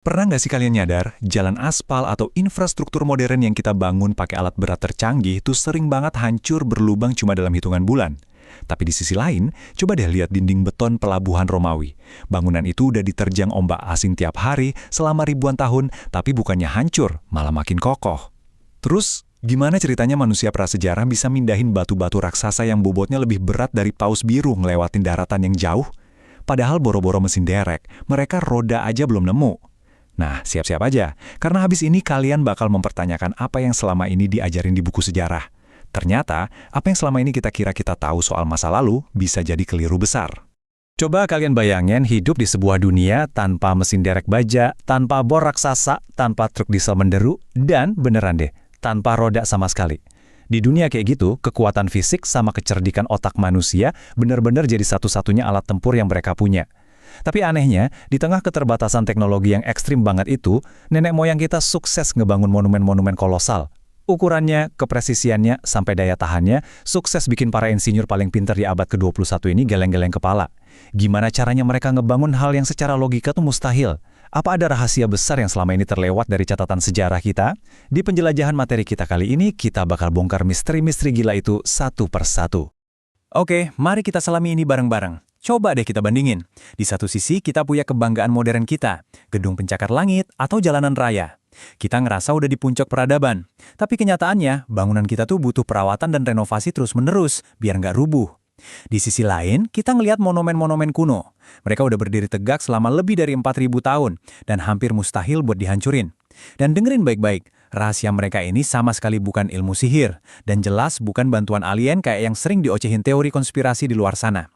Pernah nggak sih kalian nyadar, jalan aspal atau infrastruktur modern yang kita bangun pakai alat berat tercanggih itu sering banget hancur berlubang cuma dalam hitungan bulan? Tapi di sisi lain, coba deh lihat dinding beton pelabuhan Romawi. Bangunan itu udah diterjang ombak asing tiap hari selama ribuan tahun, tapi bukannya hancur, malah makin kokoh. Terus, gimana ceritanya manusia prasejarah bisa mindahin batu-batu raksasa yang bobotnya lebih berat dari paus biru ngelewatin daratan yang jauh? Padahal boro-boro mesin derek, mereka roda aja belum nemu. Nah, siap-siap aja, karena habis ini kalian bakal mempertanyakan apa yang selama ini diajarin di buku sejarah. Ternyata, apa yang selama ini kita kira kita tahu soal masa lalu bisa jadi keliru besar. Coba kalian bayangin hidup di sebuah dunia tanpa mesin derek baja, tanpa bor raksasa, tanpa truk diesel menderu, dan beneran deh, tanpa roda sama sekali. Di dunia kayak gitu, kekuatan fisik sama kecerdikan otak manusia bener-bener jadi satu-satunya alat tempur yang mereka punya. Tapi anehnya, di tengah keterbatasan teknologi yang ekstrim banget itu, nenek moyang kita sukses ngebangun monumen-monumen kolosal. Ukurannya, kepresisiannya, sampai daya tahannya, sukses bikin para insinyur paling pintar di abad ke-21 ini geleng-geleng kepala. Gimana caranya mereka ngebangun hal yang secara logika tuh mustahil? Apa ada rahasia besar yang selama ini terlewat dari catatan sejarah kita? Di penjelajahan materi kita kali ini, kita bakal bongkar misteri-misteri gila itu satu persatu. Oke, mari kita selami ini bareng-bareng. Coba deh kita bandingin. Di satu sisi kita punya kebanggaan modern kita, gedung pencakar langit atau jalanan raya. Kita ngerasa udah di puncak peradaban. Tapi kenyataannya, bangunan kita tuh butuh perawatan dan renovasi terus-menerus, biar nggak rubuh. Di sisi lain, kita ngelihat monumen-monumen kuno. Mereka udah berdiri tegak selama lebih dari 4.000 tahun, dan hampir mustahil buat dihancurin. Dan dengerin baik-baik, rahasia mereka ini sama sekali bukan ilmu sihir, dan jelas bukan bantuan alien kayak yang sering diocehin teori konspirasi di luar sana.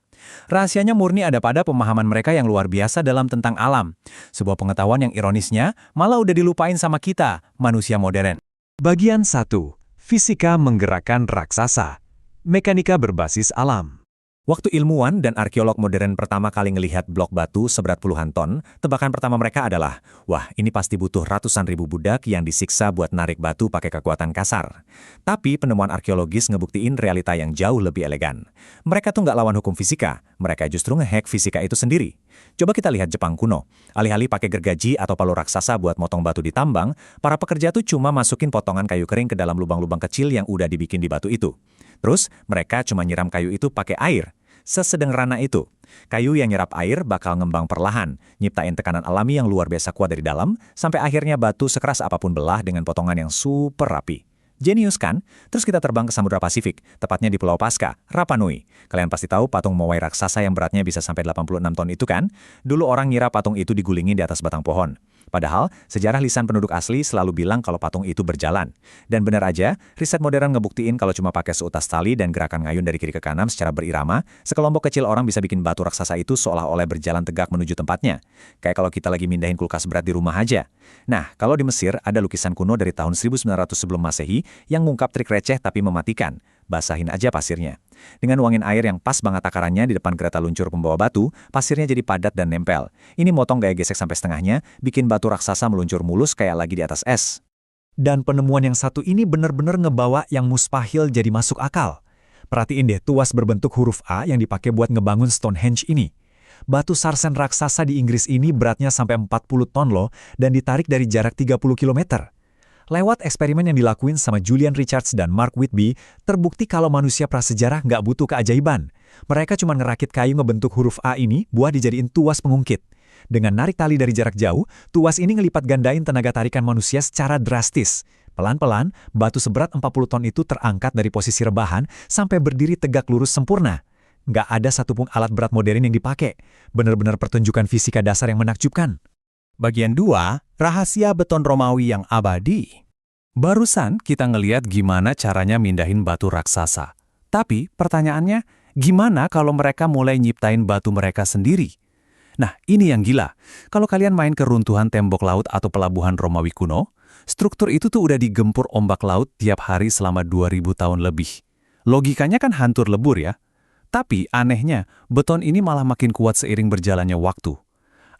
Rahasianya murni ada pada pemahaman mereka yang luar biasa dalam tentang alam. Sebuah pengetahuan yang ironisnya malah udah dilupain sama kita, manusia modern. Bagian 1. Fisika menggerakkan raksasa. Mekanika berbasis alam. Waktu ilmuwan dan arkeolog modern pertama kali ngelihat blok batu seberat puluhan ton, tebakan pertama mereka adalah, wah ini pasti butuh ratusan ribu budak yang disiksa buat narik batu pakai kekuatan kasar. Tapi penemuan arkeologis ngebuktiin realita yang jauh lebih elegan. Mereka tuh nggak lawan hukum fisika, mereka justru ngehack fisika itu sendiri. Coba kita lihat Jepang kuno. Alih-alih pakai gergaji atau palu raksasa buat motong batu di tambang, para pekerja tuh cuma masukin potongan kayu kering ke dalam lubang-lubang kecil yang udah dibikin di batu itu. Terus, mereka cuma nyiram kayu itu pakai air. Sesederhana itu. Kayu yang nyerap air bakal ngembang perlahan, nyiptain tekanan alami yang luar biasa kuat dari dalam, sampai akhirnya batu sekeras apapun belah dengan potongan yang super rapi. Jenius kan? Terus kita terbang ke Samudra Pasifik, tepatnya di Pulau Paska, Rapa Nui. Kalian pasti tahu patung Moai raksasa yang beratnya bisa sampai 86 ton itu kan? Dulu orang ngira patung itu digulingin di atas batang pohon. Padahal, sejarah lisan penduduk asli selalu bilang kalau patung itu berjalan. Dan benar aja, riset modern ngebuktiin kalau cuma pakai seutas tali dan gerakan ngayun dari kiri ke kanan secara berirama, sekelompok kecil orang bisa bikin batu raksasa itu seolah-olah berjalan tegak menuju tempatnya. Kayak kalau kita lagi mindahin kulkas berat di rumah aja. Nah, kalau di Mesir ada lukisan kuno dari tahun 1900 sebelum Masehi yang ngungkap trik receh tapi mematikan. Basahin aja pasirnya. Dengan nuangin air yang pas banget takarannya di depan kereta luncur pembawa batu, pasirnya jadi padat dan nempel. Ini motong gaya gesek sampai setengahnya, bikin batu raksasa meluncur mulus kayak lagi di atas es. Dan penemuan yang satu ini bener-bener ngebawa yang mustahil jadi masuk akal. Perhatiin deh tuas berbentuk huruf A yang dipakai buat ngebangun Stonehenge ini. Batu sarsen raksasa di Inggris ini beratnya sampai 40 ton loh, dan ditarik dari jarak 30 km. Lewat eksperimen yang dilakuin sama Julian Richards dan Mark Whitby, terbukti kalau manusia prasejarah nggak butuh keajaiban. Mereka cuma ngerakit kayu ngebentuk huruf A ini buat dijadiin tuas pengungkit. Dengan narik tali dari jarak jauh, tuas ini ngelipat gandain tenaga tarikan manusia secara drastis. Pelan-pelan, batu seberat 40 ton itu terangkat dari posisi rebahan sampai berdiri tegak lurus sempurna. Nggak ada satupun alat berat modern yang dipakai. Benar-benar pertunjukan fisika dasar yang menakjubkan. Bagian 2, rahasia beton Romawi yang abadi. Barusan kita ngeliat gimana caranya mindahin batu raksasa. Tapi pertanyaannya, gimana kalau mereka mulai nyiptain batu mereka sendiri? Nah, ini yang gila. Kalau kalian main ke runtuhan tembok laut atau pelabuhan Romawi kuno, struktur itu tuh udah digempur ombak laut tiap hari selama 2000 tahun lebih. Logikanya kan hancur lebur ya. Tapi anehnya, beton ini malah makin kuat seiring berjalannya waktu.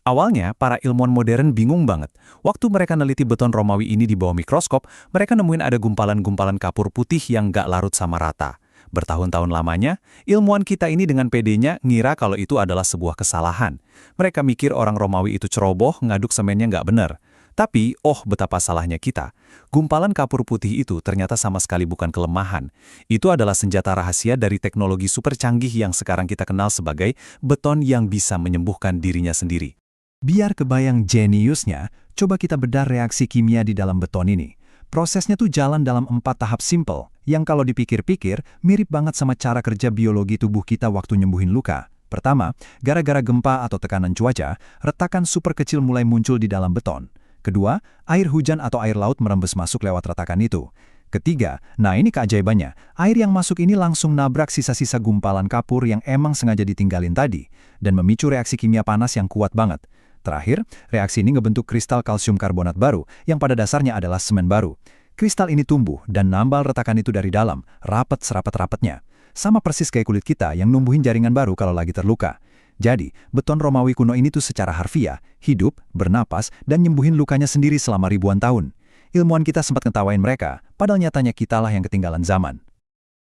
Awalnya, para ilmuwan modern bingung banget. Waktu mereka neliti beton Romawi ini di bawah mikroskop, mereka nemuin ada gumpalan-gumpalan kapur putih yang nggak larut sama rata. Bertahun-tahun lamanya, ilmuwan kita ini dengan pedenya ngira kalau itu adalah sebuah kesalahan. Mereka mikir orang Romawi itu ceroboh, ngaduk semennya nggak benar. Tapi, betapa salahnya kita. Gumpalan kapur putih itu ternyata sama sekali bukan kelemahan. Itu adalah senjata rahasia dari teknologi super canggih yang sekarang kita kenal sebagai beton yang bisa menyembuhkan dirinya sendiri. Biar kebayang jeniusnya, coba kita bedah reaksi kimia di dalam beton ini. Prosesnya tuh jalan dalam 4 tahap simple, yang kalau dipikir-pikir mirip banget sama cara kerja biologi tubuh kita waktu nyembuhin luka. Pertama, gara-gara gempa atau tekanan cuaca, retakan super kecil mulai muncul di dalam beton. Kedua, air hujan atau air laut merembes masuk lewat retakan itu. Ketiga, nah ini keajaibannya, air yang masuk ini langsung nabrak sisa-sisa gumpalan kapur yang emang sengaja ditinggalin tadi, dan memicu reaksi kimia panas yang kuat banget. Terakhir, reaksi ini ngebentuk kristal kalsium karbonat baru, yang pada dasarnya adalah semen baru. Kristal ini tumbuh dan nambal retakan itu dari dalam, rapet serapet-rapetnya. Sama persis kayak kulit kita yang numbuhin jaringan baru kalau lagi terluka. Jadi, beton Romawi kuno ini tuh secara harfiah, hidup, bernapas, dan nyembuhin lukanya sendiri selama ribuan tahun. Ilmuwan kita sempat ngetawain mereka, padahal nyatanya kitalah yang ketinggalan zaman.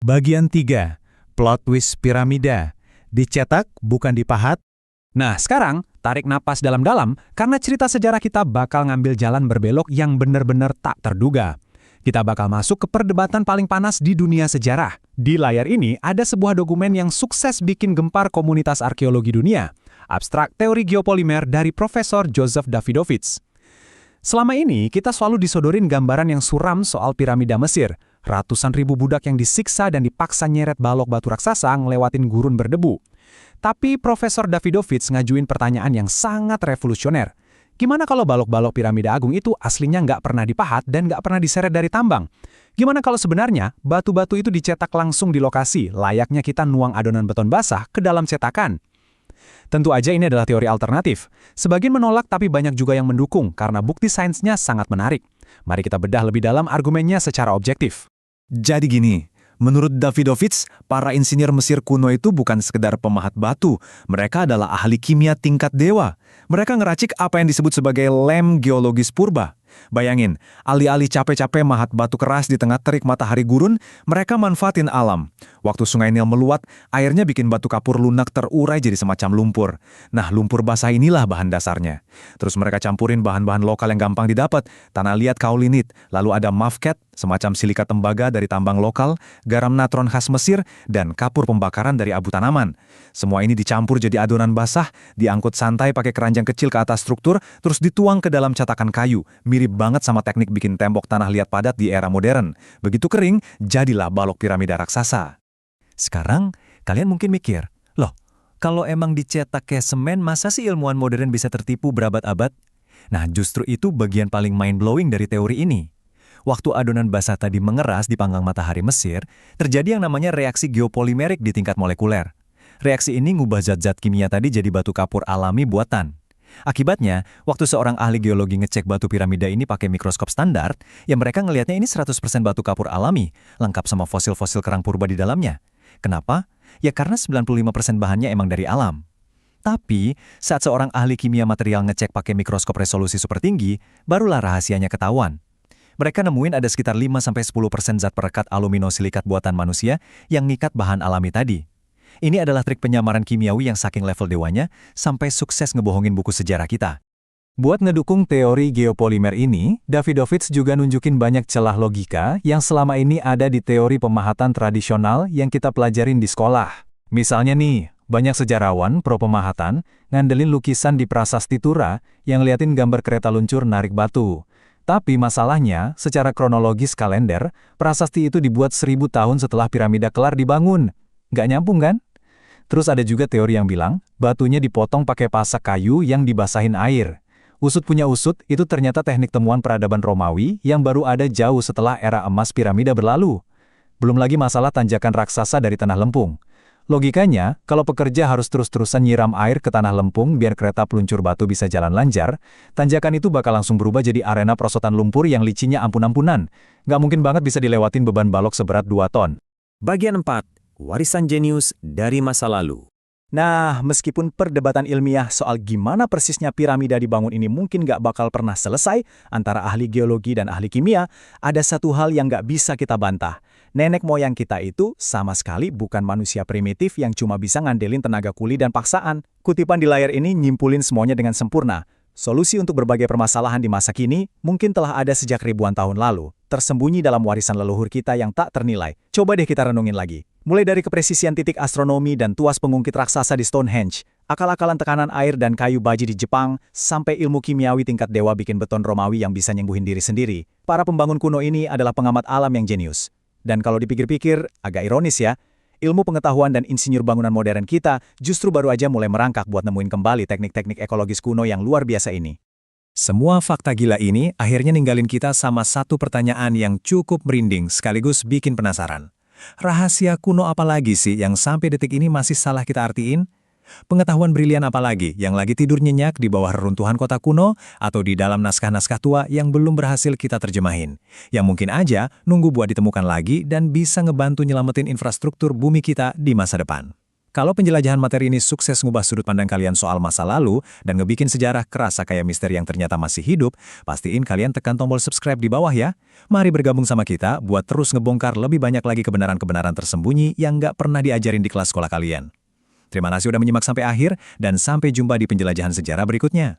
Bagian 3. Plot twist piramida. Dicetak, bukan dipahat. Nah, sekarang tarik napas dalam-dalam karena cerita sejarah kita bakal ngambil jalan berbelok yang benar-benar tak terduga. Kita bakal masuk ke perdebatan paling panas di dunia sejarah. Di layar ini ada sebuah dokumen yang sukses bikin gempar komunitas arkeologi dunia. Abstrak Teori Geopolimer dari Profesor Joseph Davidovits. Selama ini kita selalu disodorin gambaran yang suram soal piramida Mesir. Ratusan ribu budak yang disiksa dan dipaksa nyeret balok batu raksasa ngelewatin gurun berdebu. Tapi Profesor Davidovits ngajuin pertanyaan yang sangat revolusioner. Gimana kalau balok-balok piramida agung itu aslinya nggak pernah dipahat dan nggak pernah diseret dari tambang? Gimana kalau sebenarnya batu-batu itu dicetak langsung di lokasi, layaknya kita nuang adonan beton basah ke dalam cetakan? Tentu aja ini adalah teori alternatif. Sebagian menolak tapi banyak juga yang mendukung karena bukti sainsnya sangat menarik. Mari kita bedah lebih dalam argumennya secara objektif. Jadi gini, menurut Davidovits, para insinyur Mesir kuno itu bukan sekedar pemahat batu, mereka adalah ahli kimia tingkat dewa. Mereka ngeracik apa yang disebut sebagai lem geologis purba. Bayangin, alih-alih capek-capek mahat batu keras di tengah terik matahari gurun, mereka manfaatin alam. Waktu sungai Nil meluap, airnya bikin batu kapur lunak terurai jadi semacam lumpur. Nah, lumpur basah inilah bahan dasarnya. Terus mereka campurin bahan-bahan lokal yang gampang didapat, tanah liat kaulinit, lalu ada mafket, semacam silika tembaga dari tambang lokal, garam natron khas Mesir, dan kapur pembakaran dari abu tanaman. Semua ini dicampur jadi adonan basah, diangkut santai pakai keranjang kecil ke atas struktur, terus dituang ke dalam cetakan kayu. Mirip banget sama teknik bikin tembok tanah liat padat di era modern. Begitu kering, jadilah balok piramida raksasa. Sekarang, kalian mungkin mikir, loh, kalau emang dicetak kayak semen, masa sih ilmuwan modern bisa tertipu berabad-abad? Nah, justru itu bagian paling mind-blowing dari teori ini. Waktu adonan basah tadi mengeras di panggang matahari Mesir, terjadi yang namanya reaksi geopolimerik di tingkat molekuler. Reaksi ini ngubah zat-zat kimia tadi jadi batu kapur alami buatan. Akibatnya, waktu seorang ahli geologi ngecek batu piramida ini pakai mikroskop standar, ya mereka ngelihatnya ini 100% batu kapur alami, lengkap sama fosil-fosil kerang purba di dalamnya. Kenapa? Ya karena 95% bahannya emang dari alam. Tapi, saat seorang ahli kimia material ngecek pakai mikroskop resolusi super tinggi, barulah rahasianya ketahuan. Mereka nemuin ada sekitar 5-10% zat perekat aluminosilikat buatan manusia yang ngikat bahan alami tadi. Ini adalah trik penyamaran kimiawi yang saking level dewanya sampai sukses ngebohongin buku sejarah kita. Buat ngedukung teori geopolimer ini, Davidovits juga nunjukin banyak celah logika yang selama ini ada di teori pemahatan tradisional yang kita pelajarin di sekolah. Misalnya nih, banyak sejarawan pro pemahatan ngandelin lukisan di prasasti Tura yang liatin gambar kereta luncur narik batu. Tapi masalahnya, secara kronologis kalender, prasasti itu dibuat 1000 tahun setelah piramida kelar dibangun. Nggak nyambung kan? Terus ada juga teori yang bilang, batunya dipotong pakai pasak kayu yang dibasahin air. Usut punya usut, itu ternyata teknik temuan peradaban Romawi yang baru ada jauh setelah era emas piramida berlalu. Belum lagi masalah tanjakan raksasa dari tanah lempung. Logikanya, kalau pekerja harus terus-terusan nyiram air ke tanah lempung biar kereta peluncur batu bisa jalan lancar, tanjakan itu bakal langsung berubah jadi arena perosotan lumpur yang licinya ampun-ampunan. Nggak mungkin banget bisa dilewatin beban balok seberat 2 ton. Bagian 4. Warisan jenius dari masa lalu. Nah, meskipun perdebatan ilmiah soal gimana persisnya piramida dibangun ini mungkin nggak bakal pernah selesai antara ahli geologi dan ahli kimia, ada satu hal yang nggak bisa kita bantah. Nenek moyang kita itu sama sekali bukan manusia primitif yang cuma bisa ngandelin tenaga kuli dan paksaan. Kutipan di layar ini nyimpulin semuanya dengan sempurna. Solusi untuk berbagai permasalahan di masa kini mungkin telah ada sejak ribuan tahun lalu, tersembunyi dalam warisan leluhur kita yang tak ternilai. Coba deh kita renungin lagi. Mulai dari kepresisian titik astronomi dan tuas pengungkit raksasa di Stonehenge, akal-akalan tekanan air dan kayu baji di Jepang, sampai ilmu kimiawi tingkat dewa bikin beton Romawi yang bisa nyembuhin diri sendiri. Para pembangun kuno ini adalah pengamat alam yang jenius. Dan kalau dipikir-pikir, agak ironis ya, ilmu pengetahuan dan insinyur bangunan modern kita justru baru aja mulai merangkak buat nemuin kembali teknik-teknik ekologis kuno yang luar biasa ini. Semua fakta gila ini akhirnya ninggalin kita sama satu pertanyaan yang cukup merinding sekaligus bikin penasaran. Rahasia kuno apa lagi sih yang sampai detik ini masih salah kita artiin? Pengetahuan brilian apa lagi yang lagi tidur nyenyak di bawah reruntuhan kota kuno atau di dalam naskah-naskah tua yang belum berhasil kita terjemahin? Yang mungkin aja nunggu buat ditemukan lagi dan bisa ngebantu nyelamatin infrastruktur bumi kita di masa depan. Kalau penjelajahan materi ini sukses ngubah sudut pandang kalian soal masa lalu dan ngebikin sejarah kerasa kayak misteri yang ternyata masih hidup, pastiin kalian tekan tombol subscribe di bawah ya. Mari bergabung sama kita buat terus ngebongkar lebih banyak lagi kebenaran-kebenaran tersembunyi yang nggak pernah diajarin di kelas sekolah kalian. Terima kasih udah menyimak sampai akhir dan sampai jumpa di penjelajahan sejarah berikutnya.